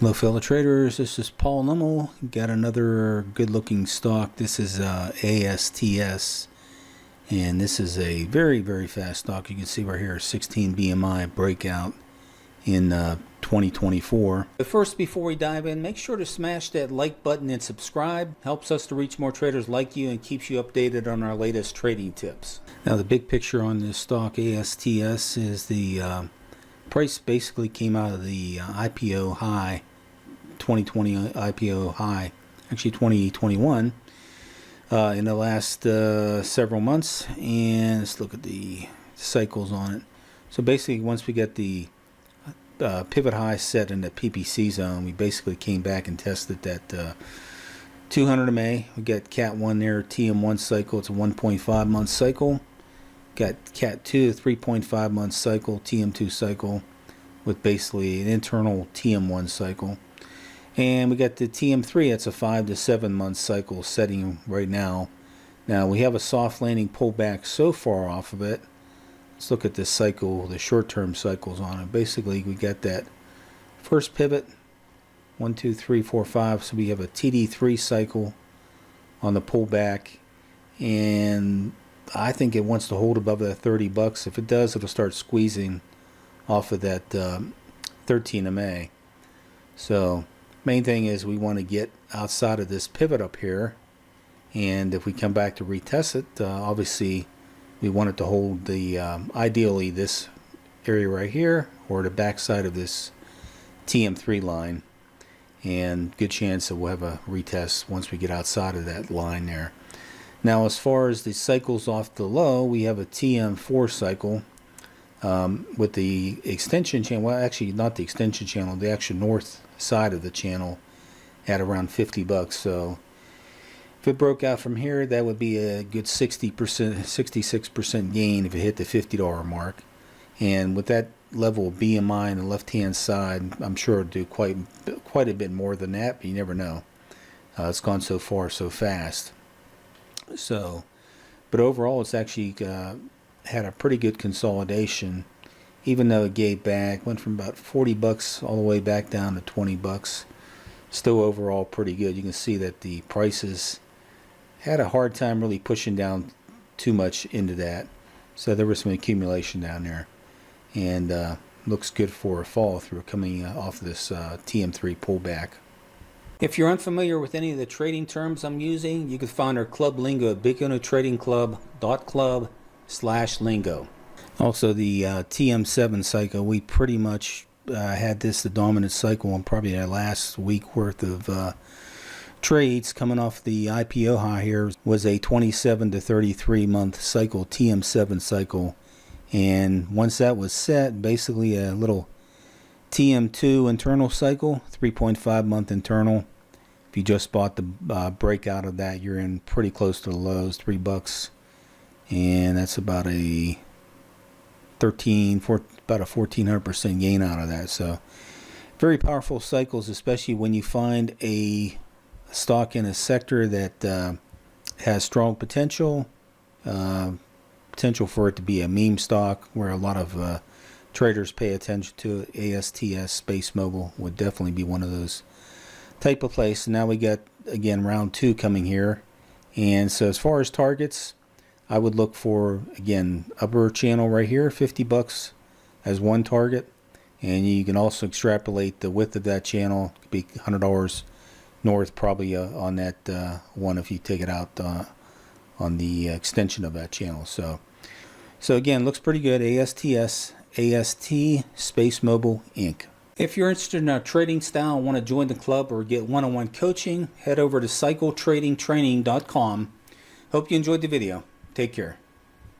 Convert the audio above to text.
Hello fellow traders, this is Paul Lummel. Got another good looking stock. This is ASTS, and this is a very fast stock. You can see right here 16 BMI breakout in 2024. But first, before we dive in, make sure to smash that like button and subscribe. Helps us to reach more traders like you and keeps you updated on our latest trading tips. Now the big picture on this stock ASTS is the price basically came out of the IPO high, 2020 IPO high, actually 2021, in the last several months. And let's look at the cycles on it. So basically, once we get the pivot high set in the PPC zone, we basically came back and tested that 200 MA. We got Cat 1 there, TM1 cycle. It's a 1.5 month cycle. Got Cat 2, 3.5 month cycle, TM2 cycle, with basically an internal TM1 cycle. And we got the TM3, that's a 5 to 7 month cycle setting right now. Now we have a soft landing pullback so far off of it. Let's look at this cycle, the short-term cycles on it. Basically, we got that first pivot, 1, 2, 3, 4, 5. So we have a TD3 cycle on the pullback, and I think it wants to hold above that 30 bucks. If it does, it'll start squeezing off of that 13 MA. So main thing is we want to get outside of this pivot up here, and if we come back to retest it, obviously we want it to hold the ideally this area right here or the backside of this TM3 line, and good chance that we'll have a retest once we get outside of that line there. Now as far as the cycles off the low, we have a TM4 cycle with the extension channel, well actually not the extension channel, the actual north side of the channel at around 50 bucks. So if it broke out from here, that would be a good 60%, 66% gain if it hit the $50 mark. And with that level of BMI on the left hand side, I'm sure it'll do quite a bit more than that, but you never know. It's gone so far so fast. So, but overall it's actually had a pretty good consolidation, even though it gave back, went from about 40 bucks all the way back down to 20 bucks. Still overall pretty good. You can see that the prices had a hard time really pushing down too much into that, so there was some accumulation down there, and looks good for a follow through coming off this TM3 pullback. If you're unfamiliar with any of the trading terms I'm using, you can find our club lingo at bigonotradingclub.club/lingo. Also the TM7 cycle, we pretty much had this the dominant cycle on probably our last week worth of trades. Coming off the IPO high here was a 27 to 33 month cycle, TM7 cycle, and once that was set, basically a little TM2 internal cycle, 3.5 month internal. If you just bought the breakout of that, you're in pretty close to the lows, 3 bucks, and that's about a 1400% gain out of that. So very powerful cycles, especially when you find a stock in a sector that has strong potential for it to be a meme stock where a lot of traders pay attention to it. ASTS Spacemobile would definitely be one of those type of place. Now we got again round 2 coming here, and so as far as targets, I would look for again upper channel right here, 50 bucks as one target, and you can also extrapolate the width of that channel. It could be $100 north probably on that one if you take it out on the extension of that channel. So again, looks pretty good. ASTS AST Spacemobile Inc. If you're interested in our trading style and want to join the club or get one-on-one coaching, head over to cycletradingtraining.com. Hope you enjoyed the video. Take care.